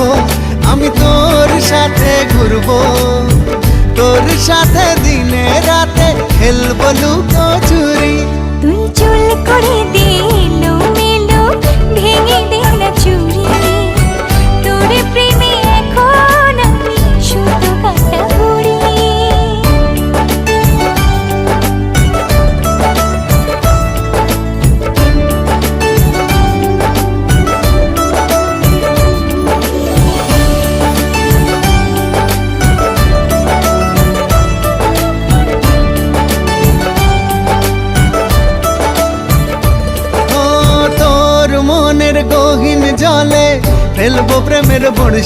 করবো, আমি তোর সাথে ঘুরবো, তোর সাথে দিনে রাতে খেলবো লুকোচুরি। তুই চুল করে দে এলোমেলো, ভেঙে দে না চুড়ি, তোর প্রেমে এখন আমি শুধু কাটা বুড়ি। ও তোর মনের গহীন জলে ফেলবো প্রেমের বড়